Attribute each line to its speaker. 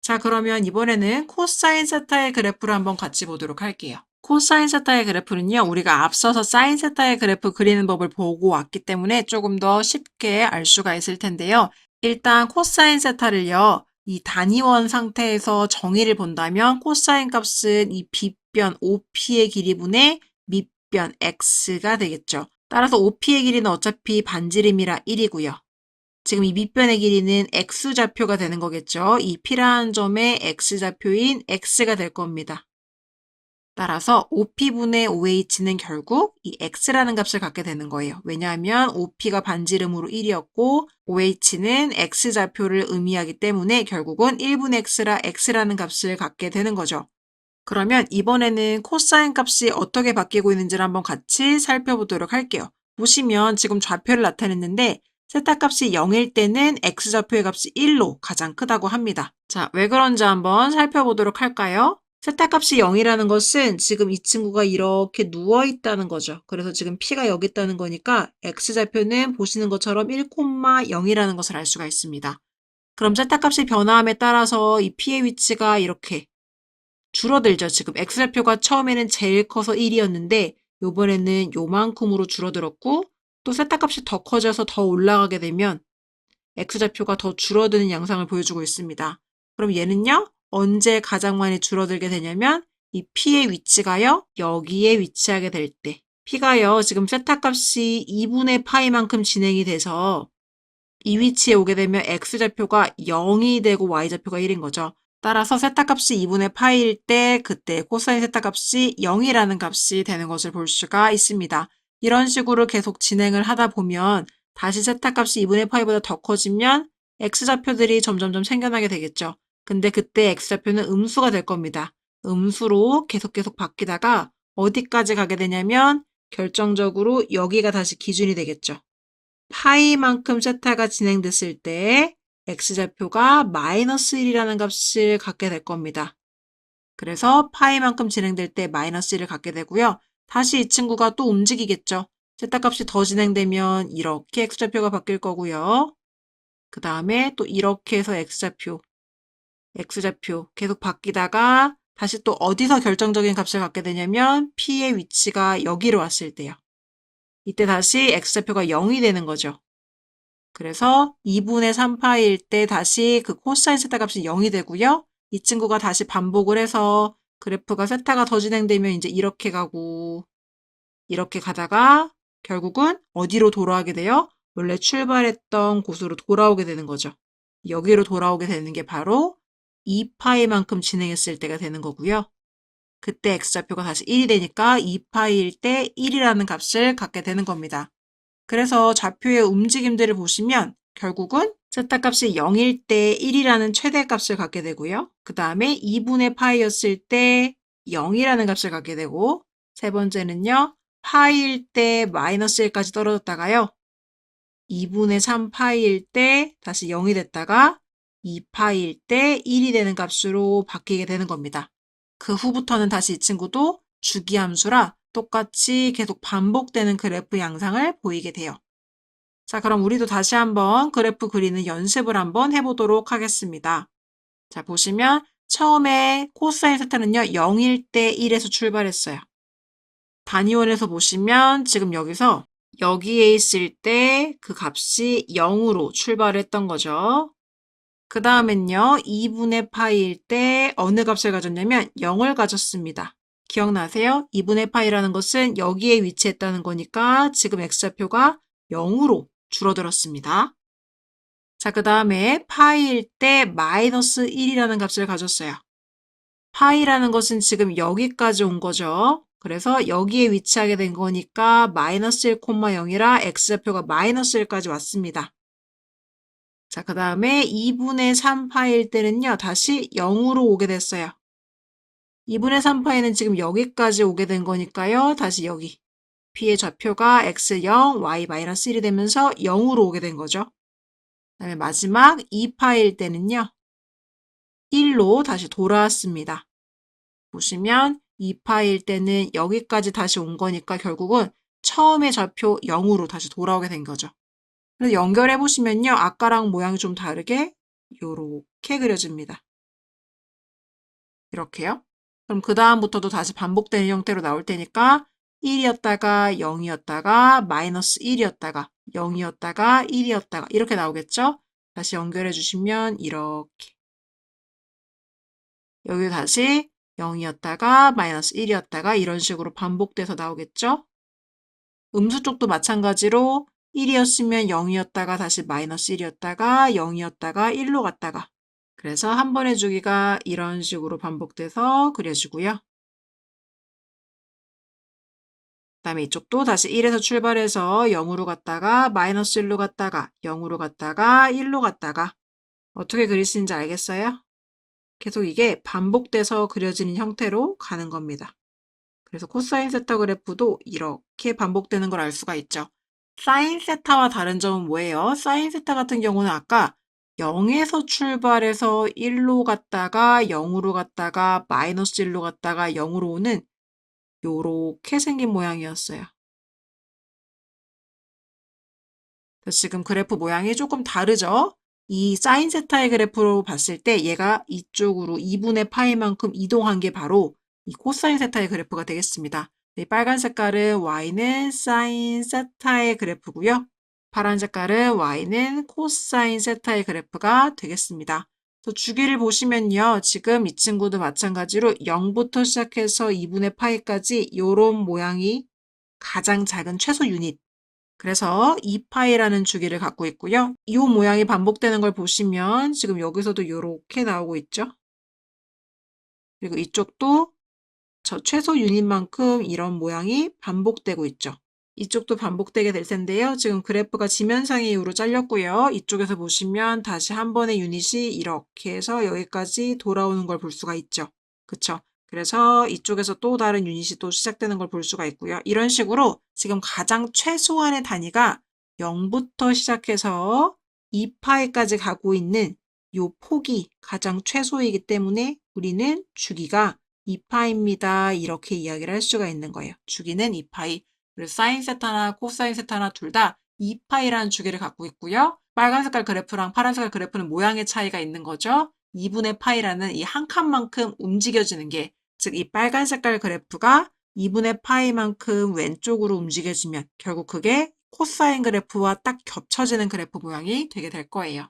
Speaker 1: 자, 그러면 이번에는 코사인 세타의 그래프를 한번 같이 보도록 할게요. 코사인 세타의 그래프는요, 우리가 앞서서 사인 세타의 그래프 그리는 법을 보고 왔기 때문에 조금 더 쉽게 알 수가 있을 텐데요. 일단 코사인 세타를요, 이 단위원 상태에서 정의를 본다면 코사인 값은 이 빗변 OP의 길이분의 밑변 X가 되겠죠. 따라서 OP의 길이는 어차피 반지름이라 1이고요. 지금 이 밑변의 길이는 X좌표가 되는 거겠죠. 이 P라는 점의 X좌표인 X가 될 겁니다. 따라서 OP분의 OH는 결국 이 X라는 값을 갖게 되는 거예요. 왜냐하면 OP가 반지름으로 1이었고 OH는 X좌표를 의미하기 때문에 결국은 1분의 X라 X라는 값을 갖게 되는 거죠. 그러면 이번에는 코사인 값이 어떻게 바뀌고 있는지를 한번 같이 살펴보도록 할게요. 보시면 지금 좌표를 나타냈는데 세타 값이 0일 때는 X좌표의 값이 1로 가장 크다고 합니다. 자, 왜 그런지 한번 살펴보도록 할까요? 세타 값이 0이라는 것은 지금 이 친구가 이렇게 누워 있다는 거죠. 그래서 지금 P가 여기 있다는 거니까 X좌표는 보시는 것처럼 1,0이라는 것을 알 수가 있습니다. 그럼 세타 값이 변화함에 따라서 이 P의 위치가 이렇게 줄어들죠. 지금 X좌표가 처음에는 제일 커서 1이었는데 요번에는 요만큼으로 줄어들었고 또 세타 값이 더 커져서 더 올라가게 되면 X좌표가 더 줄어드는 양상을 보여주고 있습니다. 그럼 얘는요? 언제 가장 많이 줄어들게 되냐면 이 P의 위치가요? 여기에 위치하게 될 때. P가요. 지금 세타 값이 2분의 파이만큼 진행이 돼서 이 위치에 오게 되면 X좌표가 0이 되고 Y좌표가 1인 거죠. 따라서 세타 값이 2분의 파이일 때 그때 코사인 세타 값이 0이라는 값이 되는 것을 볼 수가 있습니다. 이런 식으로 계속 진행을 하다 보면 다시 세타 값이 2분의 파이보다 더 커지면 X좌표들이 점점점 생겨나게 되겠죠. 근데 그때 X좌표는 음수가 될 겁니다. 음수로 계속 바뀌다가 어디까지 가게 되냐면 결정적으로 여기가 다시 기준이 되겠죠. 파이만큼 세타가 진행됐을 때 X좌표가 마이너스 1이라는 값을 갖게 될 겁니다. 그래서 파이만큼 진행될 때 마이너스 1을 갖게 되고요. 다시 이 친구가 또 움직이겠죠. 세타 값이 더 진행되면 이렇게 X좌표가 바뀔 거고요. 그 다음에 또 이렇게 해서 X좌표 계속 바뀌다가 다시 또 어디서 결정적인 값을 갖게 되냐면 P의 위치가 여기로 왔을 때요. 이때 다시 X좌표가 0이 되는 거죠. 그래서 2분의 3파일 때 다시 그 코사인 세타 값이 0이 되고요. 이 친구가 다시 반복을 해서 그래프가 세타가 더 진행되면 이제 이렇게 가고 이렇게 가다가 결국은 어디로 돌아가게 돼요? 원래 출발했던 곳으로 돌아오게 되는 거죠. 여기로 돌아오게 되는 게 바로 2파이만큼 진행했을 때가 되는 거고요. 그때 X좌표가 다시 1이 되니까 2파일 때 1이라는 값을 갖게 되는 겁니다. 그래서 좌표의 움직임들을 보시면 결국은 세타 값이 0일 때 1이라는 최대값을 갖게 되고요. 그 다음에 2분의 파이였을 때 0이라는 값을 갖게 되고 세 번째는요. 파이일 때 마이너스 1까지 떨어졌다가요. 2분의 3파이일 때 다시 0이 됐다가 2파이일 때 1이 되는 값으로 바뀌게 되는 겁니다. 그 후부터는 다시 이 친구도 주기함수라 똑같이 계속 반복되는 그래프 양상을 보이게 돼요. 자, 그럼 우리도 다시 한번 그래프 그리는 연습을 한번 해보도록 하겠습니다. 자, 보시면 처음에 코사인 세타는요, 0일 때 1에서 출발했어요. 단위원에서 보시면 지금 여기서 여기에 있을 때 그 값이 0으로 출발했던 거죠. 그 다음엔요, 2분의 파이일 때 어느 값을 가졌냐면 0을 가졌습니다. 기억나세요? 2분의 파이라는 것은 여기에 위치했다는 거니까 지금 X좌표가 0으로 줄어들었습니다. 자, 그 다음에 파이일 때 마이너스 1이라는 값을 가졌어요. 파이라는 것은 지금 여기까지 온 거죠. 그래서 여기에 위치하게 된 거니까 마이너스 1,0이라 X좌표가 마이너스 1까지 왔습니다. 자, 그 다음에 2분의 3파일 때는요, 다시 0으로 오게 됐어요. 2분의 3파이는 지금 여기까지 오게 된 거니까요, 다시 여기. P의 좌표가 X0, Y-1이 되면서 0으로 오게 된 거죠. 그 다음에 마지막 2파일 때는요, 1로 다시 돌아왔습니다. 보시면 2파일 때는 여기까지 다시 온 거니까 결국은 처음의 좌표 0으로 다시 돌아오게 된 거죠. 그래서 연결해 보시면요. 아까랑 모양이 좀 다르게 요렇게 그려집니다. 이렇게요. 그럼 그 다음부터도 다시 반복되는 형태로 나올 테니까 1이었다가 0이었다가 마이너스 1이었다가 0이었다가 1이었다가 이렇게 나오겠죠? 다시 연결해 주시면 이렇게. 여기 다시 0이었다가 마이너스 1이었다가 이런 식으로 반복돼서 나오겠죠? 음수 쪽도 마찬가지로 1이었으면 0이었다가 다시 마이너스 1이었다가 0이었다가 1로 갔다가 그래서 한 번의 주기가 이런 식으로 반복돼서 그려지고요. 그다음에 이쪽도 다시 1에서 출발해서 0으로 갔다가 마이너스 1로 갔다가 0으로 갔다가 1로 갔다가 어떻게 그리시는지 알겠어요? 계속 이게 반복돼서 그려지는 형태로 가는 겁니다. 그래서 코사인 세타 그래프도 이렇게 반복되는 걸 알 수가 있죠. 사인 세타와 다른 점은 뭐예요? 사인 세타 같은 경우는 아까 0에서 출발해서 1로 갔다가 0으로 갔다가 마이너스 1로 갔다가 0으로 오는 요렇게 생긴 모양이었어요. 지금 그래프 모양이 조금 다르죠? 이 사인 세타의 그래프로 봤을 때 얘가 이쪽으로 2분의 파이만큼 이동한 게 바로 이 코사인 세타의 그래프가 되겠습니다. 이 빨간 색깔은 y는 사인 세타의 그래프고요. 파란 색깔은 y는 코사인 세타의 그래프가 되겠습니다. 주기를 보시면요. 지금 이 친구도 마찬가지로 0부터 시작해서 2분의 파이까지 이런 모양이 가장 작은 최소 유닛. 그래서 2파이라는 주기를 갖고 있고요. 이 모양이 반복되는 걸 보시면 지금 여기서도 이렇게 나오고 있죠. 그리고 이쪽도 저 최소 유닛만큼 이런 모양이 반복되고 있죠. 이쪽도 반복되게 될 텐데요. 지금 그래프가 지면상의 이유로 잘렸고요. 이쪽에서 보시면 다시 한 번의 유닛이 이렇게 해서 여기까지 돌아오는 걸 볼 수가 있죠. 그쵸? 그래서 이쪽에서 또 다른 유닛이 또 시작되는 걸 볼 수가 있고요. 이런 식으로 지금 가장 최소한의 단위가 0부터 시작해서 2파이까지 가고 있는 이 폭이 가장 최소이기 때문에 우리는 주기가 2파입니다. 이렇게 이야기를 할 수가 있는 거예요. 주기는 2파이. 그래서 사인 세타나 코사인 세타나 둘 다 2파이라는 주기를 갖고 있고요. 빨간 색깔 그래프랑 파란 색깔 그래프는 모양의 차이가 있는 거죠. 2분의 파이라는 이 한 칸만큼 움직여지는 게, 즉 이 빨간 색깔 그래프가 2분의 파이만큼 왼쪽으로 움직여지면 결국 그게 코사인 그래프와 딱 겹쳐지는 그래프 모양이 되게 될 거예요.